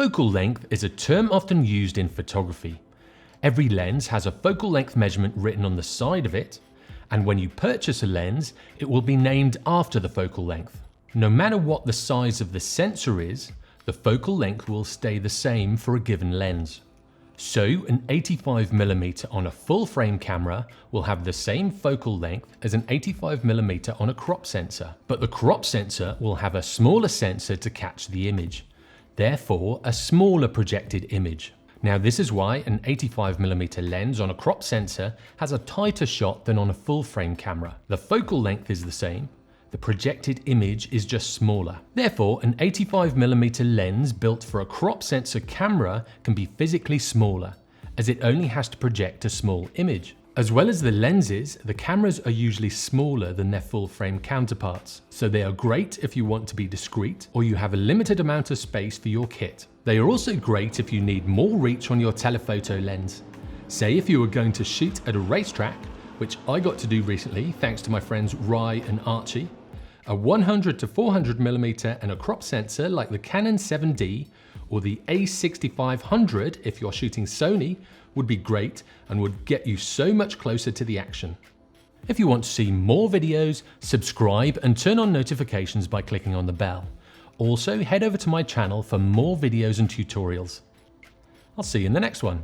Focal length is a term often used in photography. Every lens has a focal length measurement written on the side of it, and when you purchase a lens, it will be named after the focal length. No matter what the size of the sensor is, the focal length will stay the same for a given lens. So an 85mm on a full frame camera will have the same focal length as an 85mm on a crop sensor, but the crop sensor will have a smaller sensor to catch the image, therefore a smaller projected image. Now this is why an 85mm lens on a crop sensor has a tighter shot than on a full frame camera. The focal length is the same, the projected image is just smaller. Therefore, an 85mm lens built for a crop sensor camera can be physically smaller, as it only has to project a small image. As well as the lenses, the cameras are usually smaller than their full frame counterparts, so they are great if you want to be discreet or you have a limited amount of space for your kit. They are also great if you need more reach on your telephoto lens. Say if you were going to shoot at a racetrack, which I got to do recently thanks to my friends Rye and Archie. A 100 to 400mm and a crop sensor like the Canon 7D or the A6500 if you're shooting Sony would be great and would get you so much closer to the action. If you want to see more videos, subscribe and turn on notifications by clicking on the bell. Also, head over to my channel for more videos and tutorials. I'll see you in the next one.